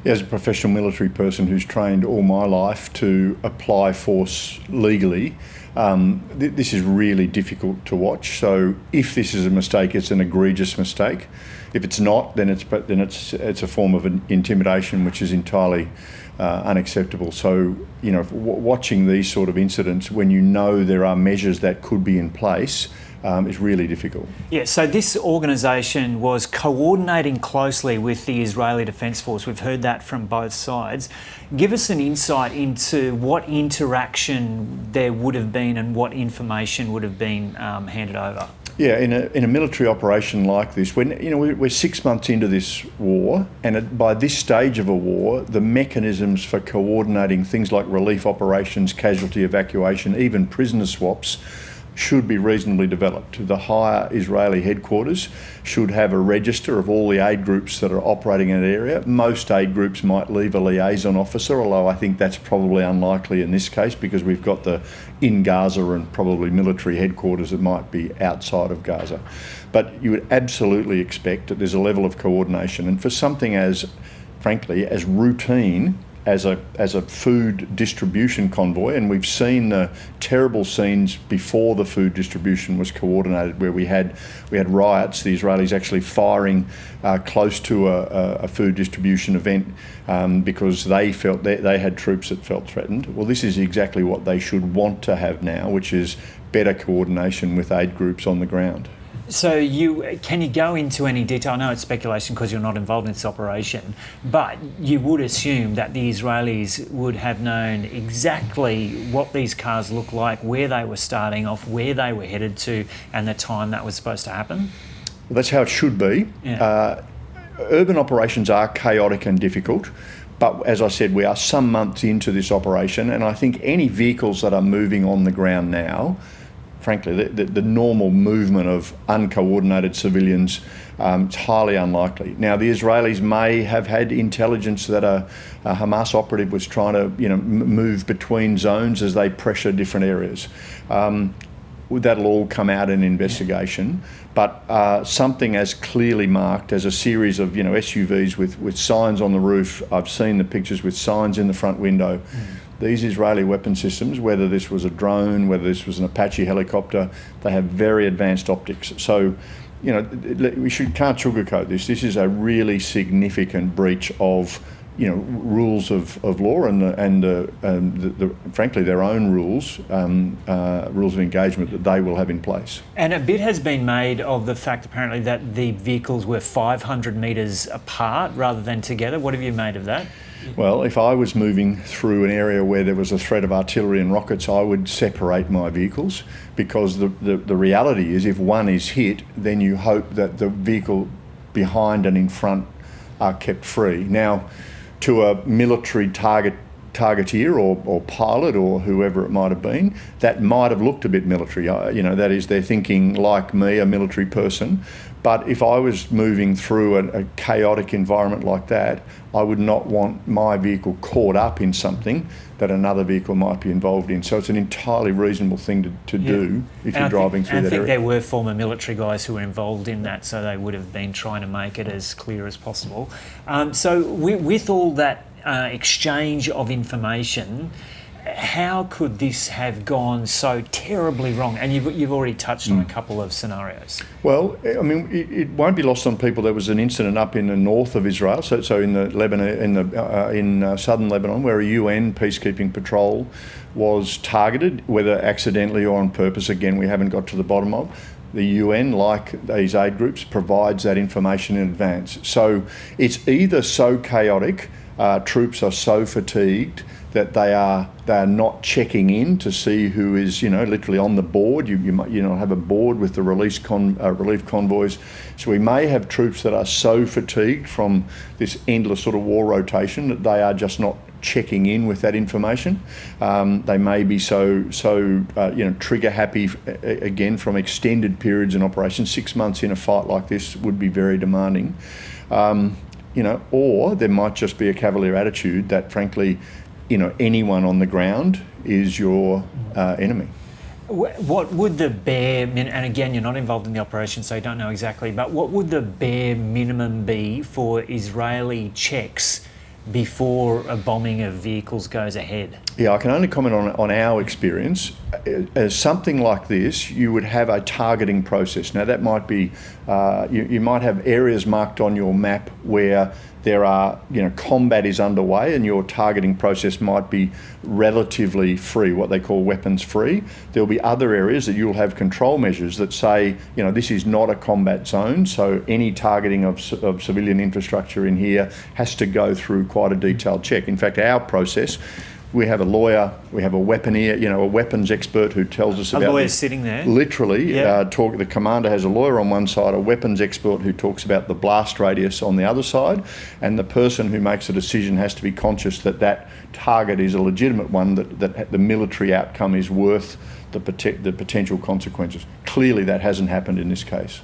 As a professional military person who's trained all my life to apply force legally, this is really difficult to watch. So if this is a mistake, it's an egregious mistake. If it's not, then it's a form of intimidation, which is entirely unacceptable. So, watching these sort of incidents when you know there are measures that could be in place is really difficult. Yeah, so this organisation was coordinating closely with the Israeli Defence Force. We've heard that from both sides. Give us an insight into what interaction there would have been and what information would have been handed over. Yeah, in a military operation like this, when we're 6 months into this war, and by this stage of a war, the mechanisms for coordinating things like relief operations, casualty evacuation, even prisoner swaps, should be reasonably developed. The higher Israeli headquarters should have a register of all the aid groups that are operating in an area. Most aid groups might leave a liaison officer, although I think that's probably unlikely in this case because we've got in Gaza and probably military headquarters that might be outside of Gaza. But you would absolutely expect that there's a level of coordination, and for something as, frankly, as routine as a food distribution convoy, and we've seen the terrible scenes before the food distribution was coordinated, where we had riots, the Israelis actually firing close to a food distribution event because they felt they had troops that felt threatened. Well, this is exactly what they should want to have now, which is better coordination with aid groups on the ground. So can you go into any detail? I know it's speculation because you're not involved in this operation, but you would assume that the Israelis would have known exactly what these cars look like, where they were starting off, where they were headed to, and the time that was supposed to happen? Well, that's how it should be. Yeah. Urban operations are chaotic and difficult. But as I said, we are some months into this operation, and I think any vehicles that are moving on the ground now, frankly, the normal movement of uncoordinated civilians, it's highly unlikely. Now, the Israelis may have had intelligence that a Hamas operative was trying to, move between zones as they pressure different areas. That'll all come out in investigation. But something as clearly marked as a series of, SUVs with signs on the roof. I've seen the pictures with signs in the front window. These Israeli weapon systems, whether this was a drone, whether this was an Apache helicopter, they have very advanced optics. So, we can't sugarcoat this. This is a really significant breach of, rules of law and frankly their own rules of engagement that they will have in place. And a bit has been made of the fact apparently that the vehicles were 500 metres apart rather than together. What have you made of that? Well, if I was moving through an area where there was a threat of artillery and rockets, I would separate my vehicles, because the reality is if one is hit, then you hope that the vehicle behind and in front are kept free. Now, to a military targeteer or pilot or whoever it might have been, that might have looked a bit military. That is, they're thinking like me, a military person. But if I was moving through a chaotic environment like that, I would not want my vehicle caught up in something that another vehicle might be involved in. So it's an entirely reasonable thing to do if you're driving through that area. I think there were former military guys who were involved in that, so they would have been trying to make it as clear as possible. So with all that exchange of information, how could this have gone so terribly wrong? And you've already touched on a couple of scenarios. Well, I mean, it won't be lost on people. There was an incident up in the north of Israel, so in the Lebanon, in southern Lebanon, where a UN peacekeeping patrol was targeted, whether accidentally or on purpose. Again, we haven't got to the bottom of. The UN, like these aid groups, provides that information in advance. So it's either so chaotic, troops are so fatigued that they are not checking in to see who is, literally on the board. You might, have a board with the relief convoys. So we may have troops that are so fatigued from this endless sort of war rotation that they are just not checking in with that information. They may be so trigger happy again from extended periods in operation. 6 months in a fight like this would be very demanding. Or there might just be a cavalier attitude that, frankly, anyone on the ground is your enemy. What would the bare minimum, and again, you're not involved in the operation, so you don't know exactly, but what would the bare minimum be for Israeli checks before a bombing of vehicles goes ahead? Yeah, I can only comment on our experience. As something like this, you would have a targeting process. Now that might be, you might have areas marked on your map where there are, combat is underway, and your targeting process might be relatively free, what they call weapons free. There'll be other areas that you'll have control measures that say, this is not a combat zone, so any targeting of civilian infrastructure in here has to go through quite a detailed check. In fact, our process, we have a lawyer, we have a weaponeer, a weapons expert who tells us about... A lawyer sitting there? Literally. Yeah. The commander has a lawyer on one side, a weapons expert who talks about the blast radius on the other side, and the person who makes the decision has to be conscious that that target is a legitimate one, that the military outcome is worth the potential consequences. Clearly that hasn't happened in this case.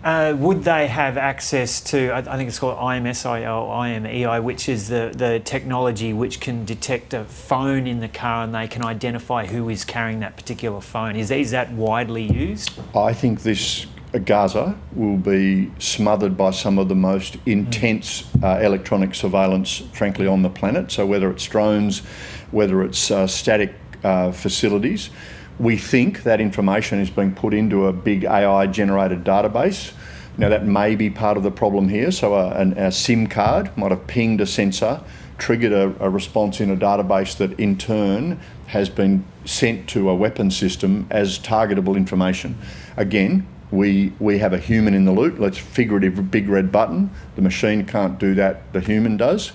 Would they have access to, I think it's called IMSI or IMEI, which is the technology which can detect a phone in the car and they can identify who is carrying that particular phone? Is that widely used? I think this Gaza will be smothered by some of the most intense electronic surveillance, frankly, on the planet. So whether it's drones, whether it's static facilities, we think that information is being put into a big AI-generated database. Now, that may be part of the problem here. So a SIM card might have pinged a sensor, triggered a response in a database that in turn has been sent to a weapons system as targetable information. Again, we have a human in the loop. Let's figurative big red button. The machine can't do that, the human does.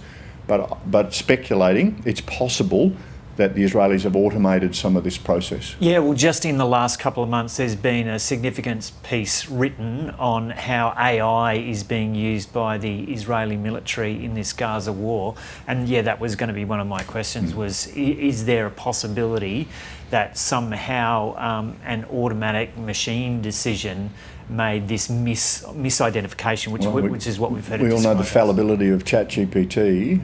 But speculating, it's possible that the Israelis have automated some of this process. Yeah, well, just in the last couple of months, there's been a significant piece written on how AI is being used by the Israeli military in this Gaza war. And yeah, that was going to be one of my questions, was is there a possibility that somehow an automatic machine decision made this misidentification, which is what we've heard. We all know the fallibility of ChatGPT.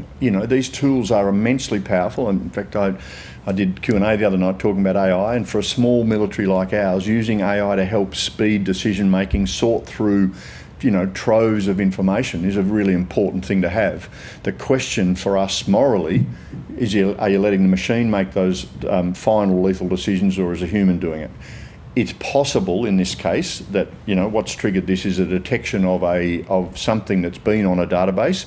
These tools are immensely powerful. And in fact, I did Q&A the other night talking about AI, and for a small military like ours, using AI to help speed decision making, sort through troves of information is a really important thing to have. The question for us morally is, are you letting the machine make those final lethal decisions, or is a human doing it? It's possible in this case that what's triggered this is a detection of something that's been on a database.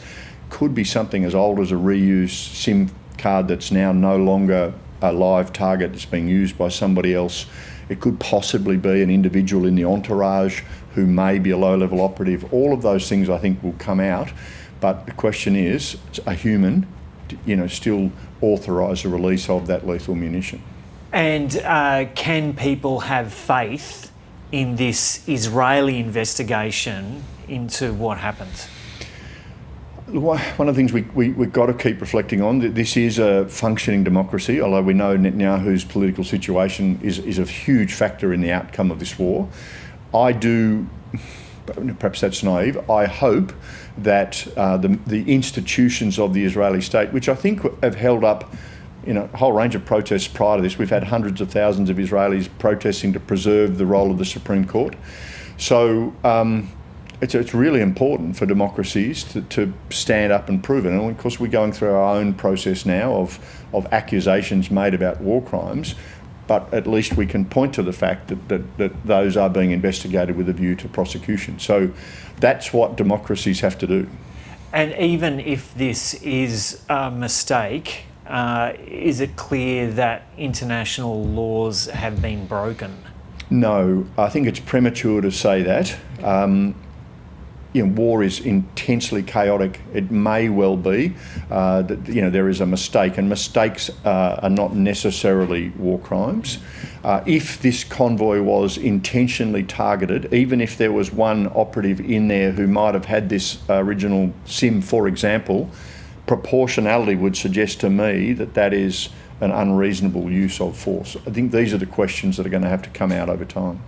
Could be something as old as a reused SIM card that's now no longer a live target that's being used by somebody else. It could possibly be an individual in the entourage who may be a low-level operative. All of those things I think will come out, but the question is, a human, still authorise the release of that lethal munition. And can people have faith in this Israeli investigation into what happened? One of the things we've got to keep reflecting on, that this is a functioning democracy, although we know Netanyahu's political situation is a huge factor in the outcome of this war. Perhaps that's naive, I hope that the institutions of the Israeli state, which I think have held up a whole range of protests prior to this. We've had hundreds of thousands of Israelis protesting to preserve the role of the Supreme Court. So it's really important for democracies to stand up and prove it. And of course, we're going through our own process now of accusations made about war crimes, but at least we can point to the fact that those are being investigated with a view to prosecution. So that's what democracies have to do. And even if this is a mistake, is it clear that international laws have been broken? No, I think it's premature to say that. War is intensely chaotic. It may well be that there is a mistake, and mistakes are not necessarily war crimes. If this convoy was intentionally targeted, even if there was one operative in there who might have had this original SIM, for example, proportionality would suggest to me that is an unreasonable use of force. I think these are the questions that are going to have to come out over time.